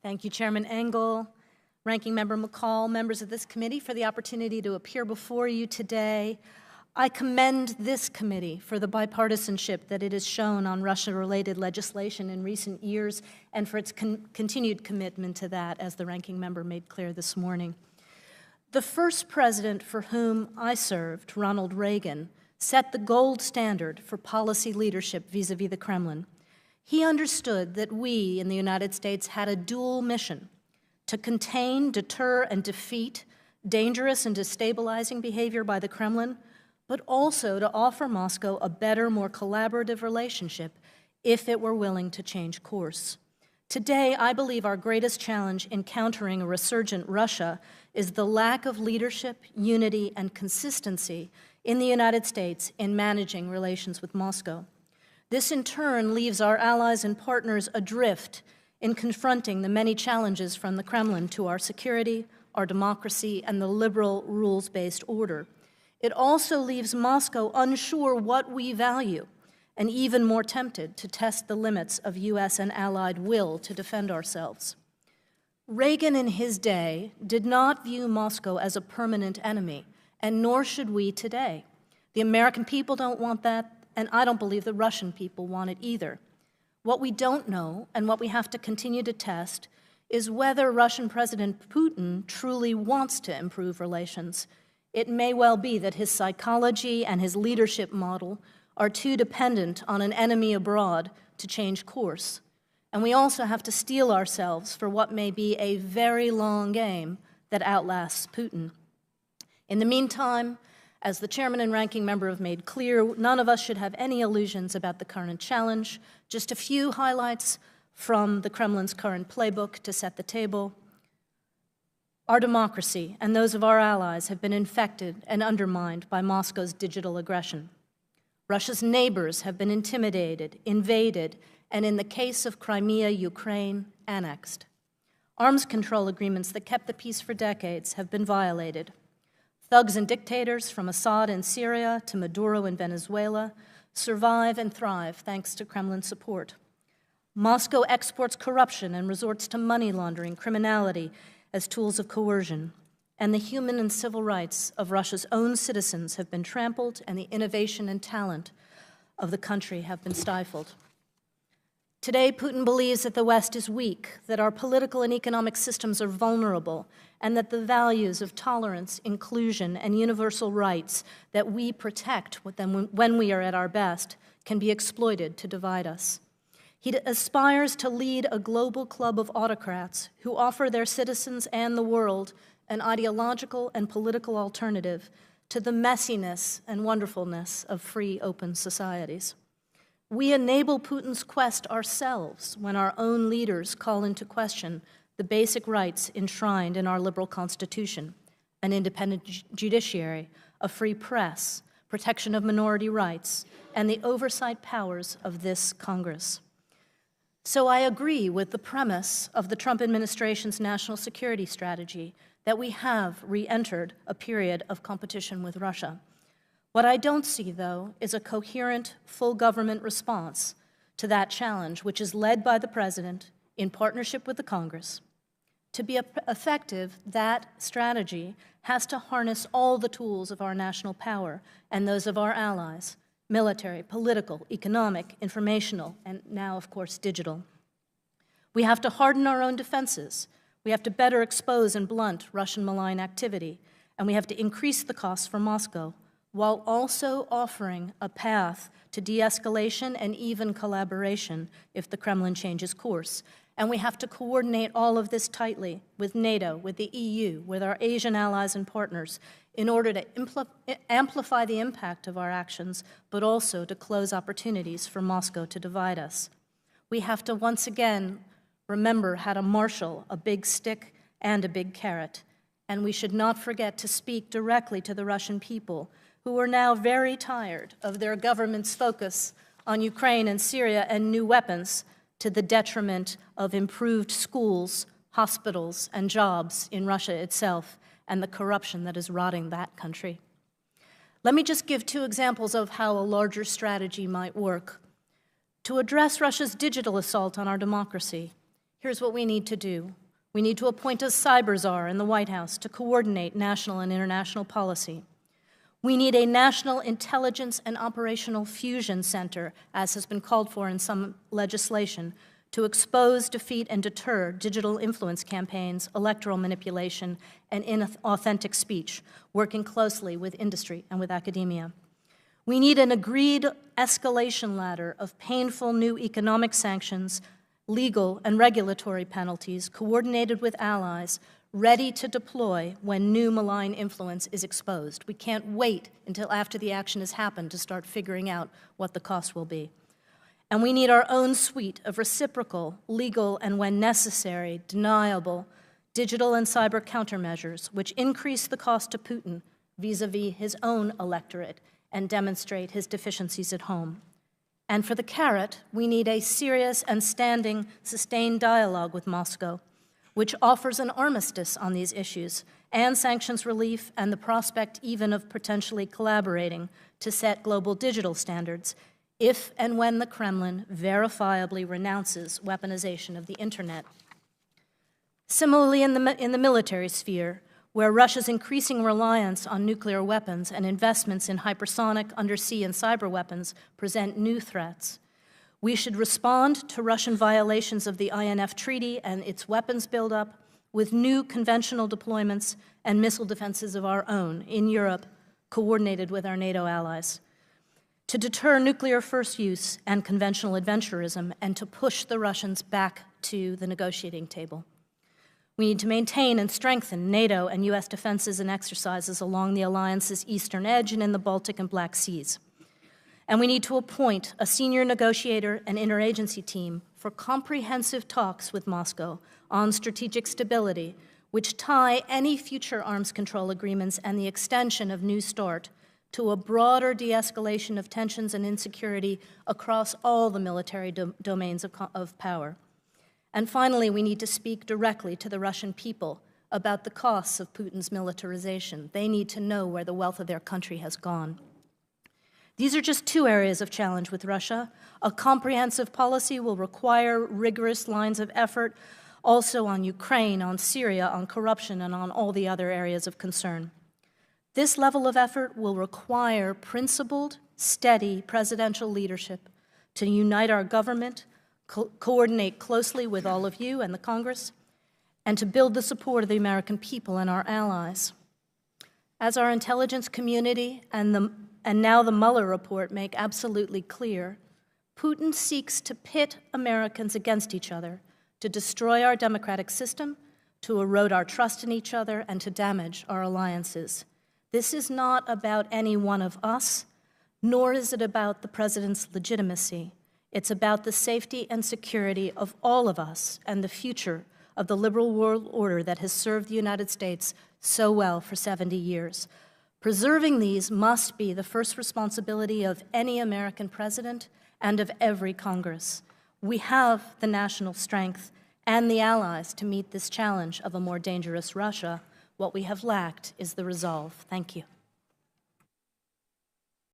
Thank you, Chairman Engel, Ranking Member McCall, members of this committee, for the opportunity to appear before you today. I commend this committee for the bipartisanship that it has shown on Russia-related legislation in recent years and for its continued commitment to that, as the ranking member made clear this morning. The first president for whom I served, Ronald Reagan, set the gold standard for policy leadership vis-a-vis the Kremlin. He understood that we in the United States had a dual mission: to contain, deter, and defeat dangerous and destabilizing behavior by the Kremlin, but also to offer Moscow a better, more collaborative relationship if it were willing to change course. Today, I believe our greatest challenge in countering a resurgent Russia is the lack of leadership, unity, and consistency in the United States in managing relations with Moscow. This, in turn, leaves our allies and partners adrift in confronting the many challenges from the Kremlin to our security, our democracy, and the liberal rules-based order. It also leaves Moscow unsure what we value and even more tempted to test the limits of U.S. and allied will to defend ourselves. Reagan in his day did not view Moscow as a permanent enemy, and nor should we today. The American people don't want that, and I don't believe the Russian people want it either. What we don't know, and what we have to continue to test, is whether Russian President Putin truly wants to improve relations. It may well be that his psychology and his leadership model are too dependent on an enemy abroad to change course. And we also have to steel ourselves for what may be a very long game that outlasts Putin. In the meantime, as the chairman and ranking member have made clear, none of us should have any illusions about the current challenge. Just a few highlights from the Kremlin's current playbook to set the table. Our democracy and those of our allies have been infected and undermined by Moscow's digital aggression. Russia's neighbors have been intimidated, invaded, and in the case of Crimea, Ukraine, annexed. Arms control agreements that kept the peace for decades have been violated. Thugs and dictators, from Assad in Syria to Maduro in Venezuela, survive and thrive thanks to Kremlin support. Moscow exports corruption and resorts to money laundering, criminality, as tools of coercion, and the human and civil rights of Russia's own citizens have been trampled, and the innovation and talent of the country have been stifled. Today, Putin believes that the West is weak, that our political and economic systems are vulnerable, and that the values of tolerance, inclusion, and universal rights that we protect when we are at our best can be exploited to divide us. He aspires to lead a global club of autocrats who offer their citizens and the world an ideological and political alternative to the messiness and wonderfulness of free, open societies. We enable Putin's quest ourselves when our own leaders call into question the basic rights enshrined in our liberal constitution: an independent judiciary, a free press, protection of minority rights, and the oversight powers of this Congress. So I agree with the premise of the Trump administration's national security strategy that we have re-entered a period of competition with Russia. What I don't see, though, is a coherent, full government response to that challenge, which is led by the President in partnership with the Congress. To be effective, that strategy has to harness all the tools of our national power and those of our allies: military, political, economic, informational, and now, of course, digital. We have to harden our own defenses. We have to better expose and blunt Russian malign activity, and we have to increase the costs for Moscow, while also offering a path to de-escalation and even collaboration if the Kremlin changes course. And we have to coordinate all of this tightly with NATO, with the EU, with our Asian allies and partners, in order to amplify the impact of our actions, but also to close opportunities for Moscow to divide us. We have to once again remember how to marshal a big stick and a big carrot, and we should not forget to speak directly to the Russian people, who are now very tired of their government's focus on Ukraine and Syria and new weapons, to the detriment of improved schools, hospitals, and jobs in Russia itself, and the corruption that is rotting that country. Let me just give two examples of how a larger strategy might work. To address Russia's digital assault on our democracy, Here's what we need to do. We need to appoint a cyber czar in the White House to coordinate national and international policy. We need a national intelligence and operational fusion center, as has been called for in some legislation, to expose, defeat, and deter digital influence campaigns, electoral manipulation, and inauthentic speech, working closely with industry and with academia. We need an agreed escalation ladder of painful new economic sanctions, legal and regulatory penalties, coordinated with allies, ready to deploy when new malign influence is exposed. We can't wait until after the action has happened to start figuring out what the cost will be. And we need our own suite of reciprocal, legal, and when necessary, deniable digital and cyber countermeasures which increase the cost to Putin vis-a-vis his own electorate and demonstrate his deficiencies at home. And for the carrot, we need a serious and standing, sustained dialogue with Moscow, which offers an armistice on these issues and sanctions relief and the prospect even of potentially collaborating to set global digital standards if and when the Kremlin verifiably renounces weaponization of the internet. Similarly, in the military sphere, where Russia's increasing reliance on nuclear weapons and investments in hypersonic, undersea, and cyber weapons present new threats, we should respond to Russian violations of the INF Treaty and its weapons buildup with new conventional deployments and missile defenses of our own in Europe, coordinated with our NATO allies, to deter nuclear first use and conventional adventurism, and to push the Russians back to the negotiating table. We need to maintain and strengthen NATO and U.S. defenses and exercises along the alliance's eastern edge and in the Baltic and Black Seas. And we need to appoint a senior negotiator and interagency team for comprehensive talks with Moscow on strategic stability, which tie any future arms control agreements and the extension of New START to a broader de-escalation of tensions and insecurity across all the military domains of power. And finally, we need to speak directly to the Russian people about the costs of Putin's militarization. They need to know where the wealth of their country has gone. These are just two areas of challenge with Russia. A comprehensive policy will require rigorous lines of effort also on Ukraine, on Syria, on corruption, and on all the other areas of concern. This level of effort will require principled, steady presidential leadership to unite our government, coordinate closely with all of you and the Congress, and to build the support of the American people and our allies. As our intelligence community and now the Mueller report make absolutely clear, Putin seeks to pit Americans against each other, to destroy our democratic system, to erode our trust in each other, and to damage our alliances. This is not about any one of us, nor is it about the president's legitimacy. It's about the safety and security of all of us and the future of the liberal world order that has served the United States so well for 70 years. Preserving these must be the first responsibility of any American president and of every Congress. We have the national strength and the allies to meet this challenge of a more dangerous Russia. What we have lacked is the resolve. Thank you.